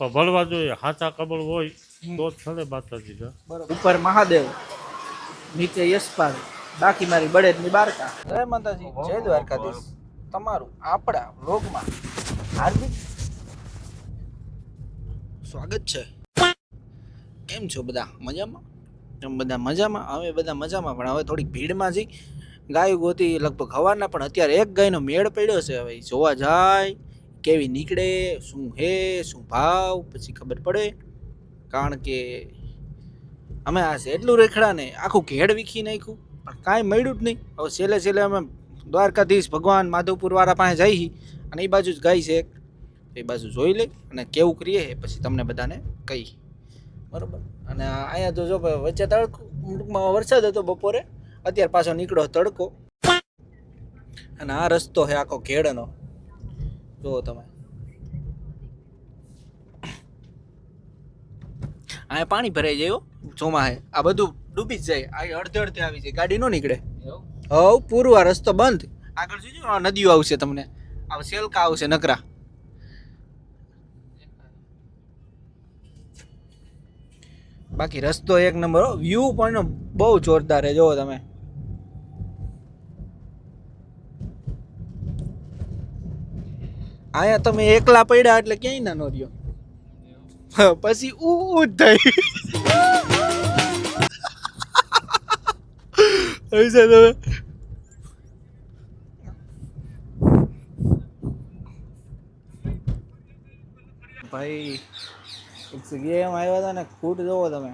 પણ ભળવા જોઈએ, સાચા કબળ હોય તો જ છળે માતાજી કા. બરોબર. ઉપર મહાદેવ, નીચે યશપાલ, બાકી મારી બળેજની બારકા. જય માતાજી, જય દ્વારકાધીશ. તમારું આપણા વ્લોગમાં હાર્દિક સ્વાગત છે. કેમ છો બધા? મજામાં? એમ બધા મજામાં? હવે બધા મજામાં, પણ હવે થોડીક ભીડમાં જઈ ગાયો ગોતી લગભગ હવારના, પણ અત્યારે એક ગાયનો મેળ પડ્યો છે. હવે ઈ જોવા જાય કેવી નીકળે, શું હે, શું ભાવ, પછી ખબર પડે. કારણ કે અમે આ એટલું રેખડા ને આખું ઘેડ વીખી નાખ્યું, પણ કાંઈ મળ્યું જ નહીં. હવે છેલ્લે છેલ્લે અમે દ્વારકાધીશ ભગવાન માધવપુર વાળા પાસે જઈ, અને એ બાજુ જ ગાય છે એક, એ બાજુ જોઈ લઈ અને કેવું કરીએ પછી તમને બધાને કહી. બરોબર. અને અહીંયા તો જો વચ્ચે ટૂંકમાં વરસાદ હતો બપોરે, અત્યારે પાછો નીકળ્યો તડકો. અને આ રસ્તો છે આખો ઘેડનો, જુઓ તમે. અહીંયા પાણી ભરાઈ જાય ચોમાહે, આ બધું ડૂબી જ જાય. આ અડધે અડધે આવી જાય, ગાડી ન નીકળે. હવ પૂરું આ રસ્તો બંધ. આગળ જોજો નદીઓ આવશે, તમને આ સેલકા આવશે નકરા. બાકી રસ્તો એક નંબર, વ્યૂ પણ બહુ જોરદાર છે. જોવો તમે. અહીંયા તમે એકલા પડ્યા એટલે ક્યાંય ના નો રહ્યો, પછી ઉ થાય. તમે ભાઈ એક જગ્યાએ એમ આવ્યા હતા ને, ખૂટ જોવો તમે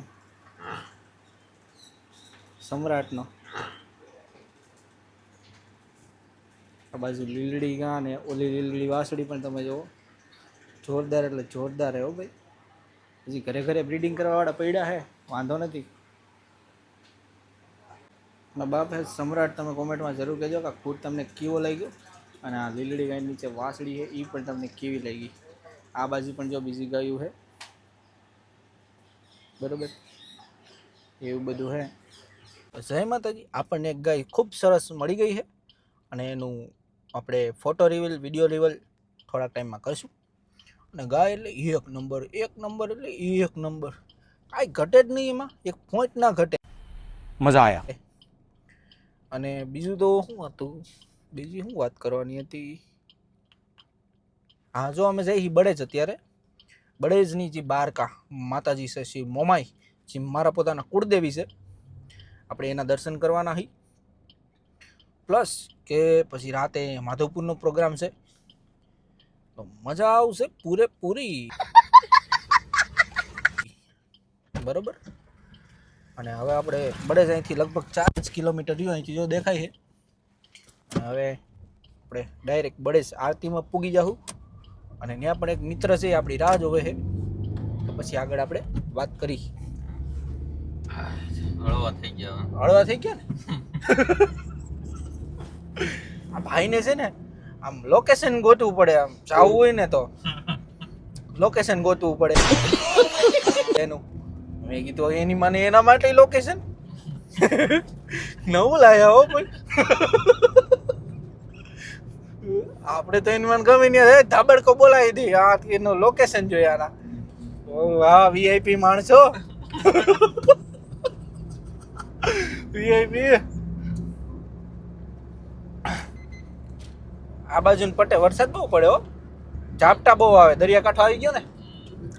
સમ્રાટનો. આ બાજુ લીલડી ગા ને ઓલી લીલડી વાસળી પણ તમે જુઓ, જોરદાર એટલે જોરદાર હે હો ભાઈ. હજી ઘરે ઘરે બ્રીડિંગ કરવાવાળા પડ્યા હે, વાંધો નથી. મારા બાપ હે સમ્રાટ. તમે કોમેન્ટમાં જરૂર કહેજો કે ખૂટ તમને કેવો લાગ્યો, અને આ લીલડી ગાય નીચે વાસળી છે એ પણ તમને કેવી લાગી. આ બાજુ પણ જો બીજી ગાયું છે, બરોબર, એવું બધું છે. જય માતાજી. આપણને એક ગાય ખૂબ સરસ મળી ગઈ છે, અને એનું આપણે ફોટો રિવીલ, વિડીયો રિવીલ થોડાક ટાઈમમાં કરશું. અને ગાય એટલે એક નંબર, એક નંબર એટલે એક નંબર, કાંઈ ઘટે જ નહીં એમાં, એક પોઈન્ટ ના ઘટે. મજા આયા. અને બીજું તો શું હતું, બીજી શું વાત કરવાની હતી? હા, જો અમે જઈ બળેજ અત્યારે, બળેજની જે બારકા માતાજી છે શ્રી મોમાઈ, જે મારા પોતાના કુળદેવી છે, આપણે એના દર્શન કરવાના હી. પ્લસ કે પછી રાતે માધવપુરનો પ્રોગ્રામ છે, તો મજા આવશે પૂરેપૂરી. બરોબર. અને હવે આપણે બળેજ અહીંથી લગભગ 4 કિલોમીટર રહ્યું અહીંથી, જો દેખાય છે. અને હવે આપણે ડાયરેક્ટ બળેજ આરતીમાં પૂગી જાઉં, અને ત્યાં પણ એક મિત્ર છે આપણી રાહ જોવે છે, તો પછી આગળ આપણે વાત કરી. હળવા થઈ ગયા. હળવા થઈ ગયા ને. આ ભાઈને છે ને આમ લોકેશન ગોતવું પડે, આમ જવું હોય ને તો લોકેશન ગોતવું પડે એનું. મેં કીધું એની મને એના માટે લોકેશન નવું લાયા હો ભાઈ. આપણે તો એની મને ગમે નહીં, ધાબડકો બોલાવી દી, આ એનું લોકેશન જોયા. હા, વીઆઈપી માણસો. વીઆઈપી. આ બાજુ પટ્ટે વરસાદ બહુ પડ્યો, ઝાપટા બહુ આવે. દરિયાકાંઠો આવી ગયો ને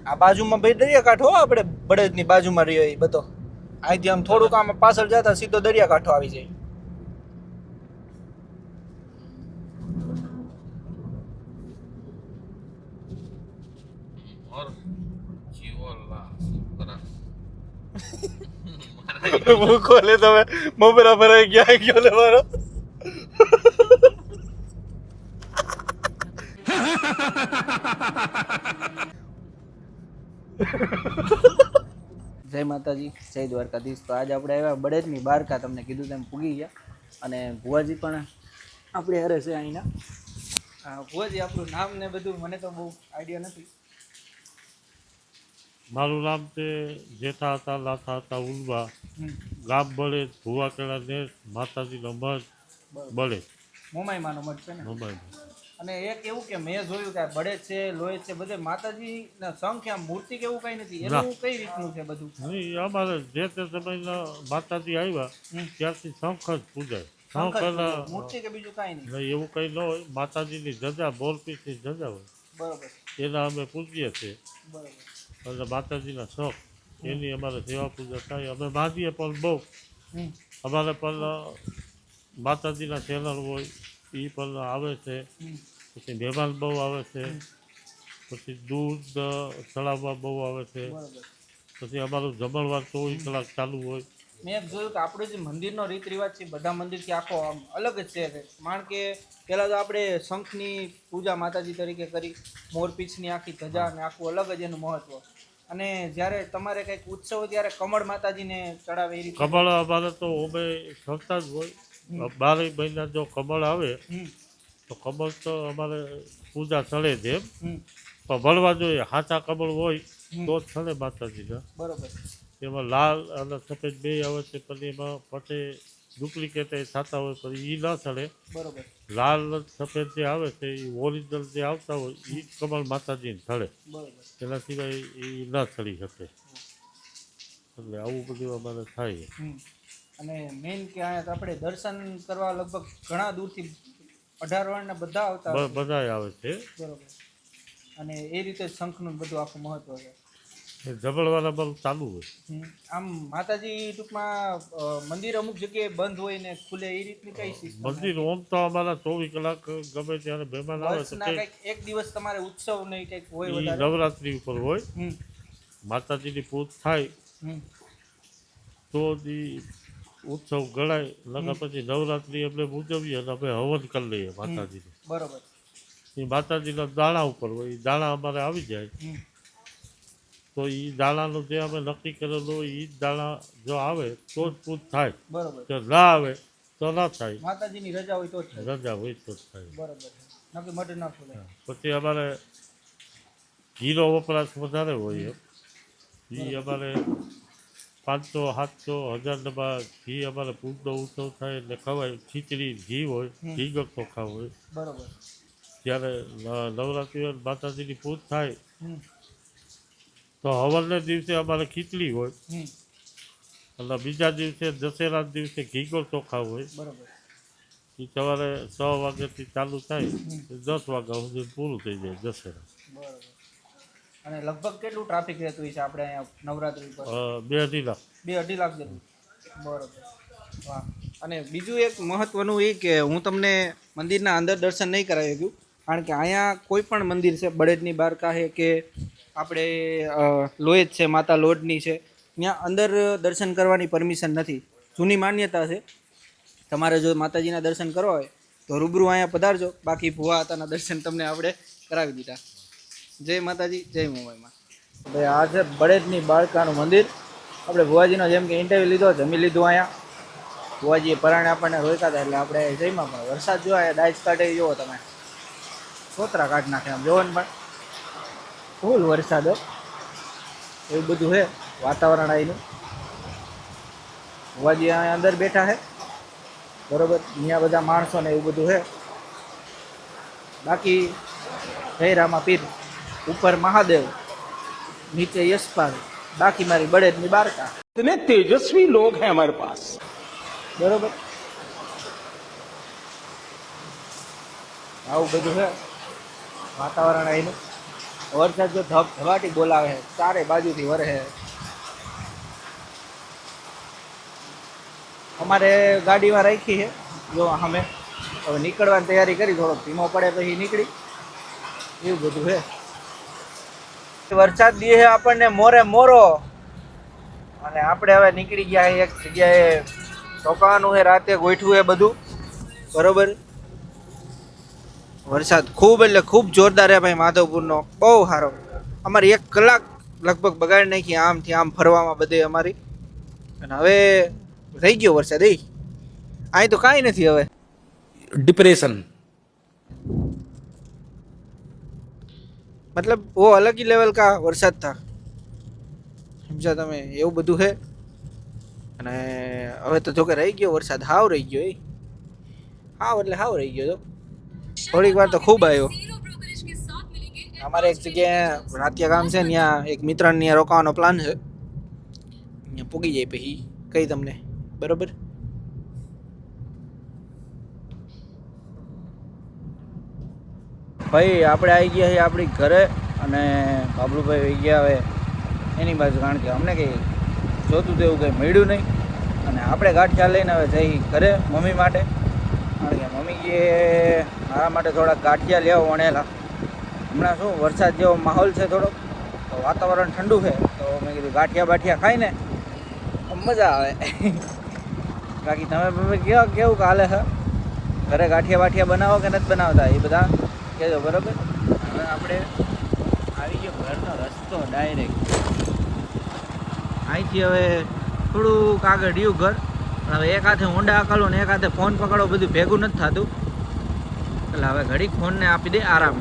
આ બાજુમાં ભાઈ, દરિયાકાંઠો આપણે બળેજની બાજુમાં રહ્યો એ બધો. અહીંથી આમ થોડુંક આમ પાછળ જતા સીધો દરિયાકાંઠો આવી જાય. મૂકો લે તમે, મમરા ભરાઈ ગયા ગયો લે મારો. જય માતાજી, જય દ્વારકાધીશ. તો આજે આપણે આવ્યા બળેજની બારકા, તમને કીધું તેમ પૂગી ગયા. અને ભુવાજી પણ આપણે હારે છે અહીંના. ભુવાજી, આપણું નામ ને બધું મને તો બહુ આઈડિયા નથી. મારું નામ છે જેઠા હતા લાથા હતા ઉલવા, ગામ બળે, ભુવા કેળા ને માતાજીનો મઠ બળે. મોમાઈમાંનો મઠ છે ને. મોબાઈલ અને એક એવું કે મેં જોયું કે બળેજ છે લોહી છે બધે માતાજીના સંખ્યા મૂર્તિ કે એવું કઈ નથી એનું કઈ રીતનું છે બધું? નહીં અમારે જે તે સમયના માતાજી આવ્યા ત્યારથી શંખ જ પૂજાય. શંખ અને મૂર્તિ કે બીજું કઈ નહીં? નહીં એવું કંઈ ન હોય. માતાજીની ધજા મોરપીસની ધજા હોય બરોબર એના અમે પૂજીએ છીએ. બરોબર અને માતાજીના શોખ એની અમારે સેવા પૂજા થાય. અમે માગીએ પણ બહુ. અમારે પણ માતાજીના ચેનલ હોય એ પણ આવે છે. પછી મહેમાન બહુ આવે છે. પછી દૂધ ચડાવવા બહુ આવે છે. પછી અમારું જમણવાર 24 કલાક ચાલુ હોય. મેં એક જોયું કે આપણો જે મંદિરનો રીત રિવાજ છે બધા મંદિરથી આખો આમ અલગ જ છે. કારણ કે પહેલાં તો આપણે શંખની પૂજા માતાજી તરીકે કરી, મોરપીંછની આખી ધજા અને આખું અલગ જ એનું મહત્વ. અને જ્યારે તમારે કંઈક ઉત્સવ હોય ત્યારે કમળ માતાજીને ચડાવે એ રીતે? કમળ અમારે તો અમે કરતા જ હોય. 12 મહિના જો કમળ આવે તો કમળ તો અમારે પૂજા ચડે જ એમ. પણ મળવા જોઈએ. સાચા કમળ હોય તો જ ચડે માતાજીના. બરોબર. એમાં લાલ અને સફેદ બે આવે છે પણ એમાં પછી ડુપ્લિકેટ થતા હોય પણ એ ના ચડે. બરોબર. લાલ સફેદ જે આવે છે એ ઓરિજિનલ જે આવતા હોય એ કમળ માતાજીને ચડે. બરોબર. એના સિવાય એ ના ચડી શકે. એટલે આવું બધું અમારે થાય. અને મેઇન કે અહીંયા આપણે દર્શન કરવા લગભગ ઘણા દૂરથી 18 વર્ણના બધા આવતા હોય. બધાય આવે છે. બરોબર. અને એ રીતે શંખનું બધું આખું મહત્વ છે. જબળવાળા બધું ચાલુ હોય. આમ માતાજી ટૂંકમાં મંદિર અમુક જગ્યાએ બંધ હોય ને ખુલે એ રીતની કઈ સિસ્ટમ? મંદિર ઓમ તો અમારા 24 કલાક ગમે ત્યારે મહેમાન આવે તો કંઈક એક દિવસ તમારે ઉત્સવ નહીં કંઈક હોય વધારે? નવરાત્રી ઉપર હોય. માતાજીની પૂજા થાય તો દી ઉત્સવ ગણાય. નકર પછી નવરાત્રી અમે ઉજવીએ અને અમે હવન કરી લઈએ માતાજીને. બરોબર. એ માતાજીના દાણા ઉપર હોય. એ દાણા અમારે આવી જાય તો એ દાણાનું જે અમે નક્કી કરેલું હોય એ જ દાણા જો આવે તો જ પૂજ થાય. બરોબર. જો ના આવે તો ના થાય. માતાજીની રજા હોય તો જ થાય. રજા હોય તો જ થાય. બરોબર. નક્કી મટન ના ખોલે. પછી અમારે ઘીનો વપરાશ વધારે હોય એમ. એ અમારે 500, 700, 1000 ડબ્બા ઘી અમારે પૂજનો ઉત્સવ થાય એટલે ખવાય. ખીચડી ઘી હોય, ઘી ચોખા હોય. બરોબર. જ્યારે નવરાત્રિ માતાજીની પૂજ થાય તો હવનને દિવસે અમારે ખીચડી હોય અને બીજા દિવસે દશેરા દિવસે ઘી ચોખા હોય. બરોબર. એ સવારે 6 વાગ્યાથી ચાલુ થાય 10 વાગ્યા સુધી પૂરું થઈ જાય દશેરા. બરોબર. અને લગભગ કેટલું ટ્રાફિક રહેતું હોય છે આપણે અહીંયા નવરાત્રી પર? 2-2.5 લાખ. 2-2.5 લાખ જેટલું. બરોબર. વાહ. અને બીજું એક મહત્વનું એ કે હું તમને મંદિરના અંદર દર્શન નહીં કરાવી શક્યું કારણ કે અહીંયા કોઈ પણ મંદિર છે બળેજની બારકા છે કે આપણે લોહેજ છે માતા લોડની છે ત્યાં અંદર દર્શન કરવાની પરમિશન નથી. જૂની માન્યતા છે. તમારે જો માતાજીના દર્શન કરવા હોય તો રૂબરૂ અહીંયા પધારજો. બાકી ભુવા હતાના દર્શન તમને આપણે કરાવી દીધા. જય માતાજી, જય મોમાઈમાં. ભાઈ આ છે બળેજની બાળકાનું મંદિર. આપણે ભુવાજીનો જેમ કે ઇન્ટરવ્યૂ લીધો, જમી લીધું અહીંયા. ભુવાજીએ પરાણે આપણને રોક્યા હતા એટલે આપણે જઈમાં પણ વરસાદ જો અહીંયા ડાઈસ કાઢે જુઓ તમે. સોતરા કાઢી નાખે આમ જોવો ને પણ ફૂલ વરસાદ એવું બધું છે વાતાવરણ અહીંનું. ભુવાજી અહીંયા અંદર બેઠા છે બરોબર. અહીંયા બધા માણસો ને એવું બધું છે. બાકી જય રામા પીર, ઉપર મહાદેવ, નીચે યશપાલ, બાકી મારી બળેજની બારકા. इतने तेजस्वी लोग हैं हमारे पास. બરોબર. આવું બધું છે વાતાવરણ અહીંનું. વરસાદ જો ધબધબાટી બોલાવે છે, ચારે બાજુથી વરસે. અમારે ગાડીમાં રાખી છે જો અમે હવે નીકળવાની તૈયારી કરી. થોડોક ધીમો પડે પછી નીકળી. એવું બધું છે. વરસાદ દે છે આપણને મોરે મોરો અને આપણે હવે નીકળી ગયા એક જગ્યાએ રોકાવાનું છે. રાતે ગોઠવું છે બધું બરોબર. વરસાદ ખૂબ એટલે ખૂબ જોરદાર છે ભાઈ. માધવપુરનો બહુ સારો. અમારી 1 કલાક લગભગ બગાડી નાખી આમથી આમ ફરવામાં બધે અમારી. અને હવે થઈ ગયો વરસાદ. અહીં તો કાંઈ નથી હવે. डिप्रेशन. मतलब वो अलग ही लेवल का वरसाद था, સમજ્યા તમે? એવું બધું છે. અને હવે તો જોકે રહી ગયો વરસાદ. હાવ રહી ગયો. હાવ એટલે હાવ રહી ગયો. થોડીક વાર તો ખૂબ આવ્યો. અમારે એક જગ્યાએ રાતિયા ગામ છે ત્યાં એક મિત્રને ત્યાં રોકાવાનો પ્લાન છે. ત્યાં પૂગી જાય પછી કહી તમને બરોબર. ભાઈ આપણે આવી ગયા છીએ આપણી ઘરે અને બાબલુભાઈ વહી ગયા હવે એની બાજુ, કારણ કે અમને કંઈ જોતું તો એવું કંઈ મળ્યું નહીં અને આપણે ગાંઠિયા લઈને હવે જઈ ઘરે મમ્મી માટે, કારણ કે મમ્મીએ મારા માટે થોડાક ગાંઠિયા લેવા વણેલા. હમણાં શું વરસાદ જેવો માહોલ છે થોડોક, તો વાતાવરણ ઠંડુ છે, તો મેં કીધું ગાંઠિયા બાઠિયા ખાઈને મજા આવે. બાકી તમે કેવું હાલે છે ઘરે? ગાંઠિયા બાઠિયા બનાવો કે નથી બનાવતા એ બધા કહેજો બરાબર. હવે આપણે આવી ગયો ઘરનો રસ્તો ડાયરેક્ટ. અહીંથી હવે થોડુંક આગળ રહ્યું ઘર. હવે એક હાથે ઊંડા આકલો ને એક હાથે ફોન પકડો, બધું ભેગું નથી થતું. એટલે હવે ઘડીક ફોનને આપી દે આરામ.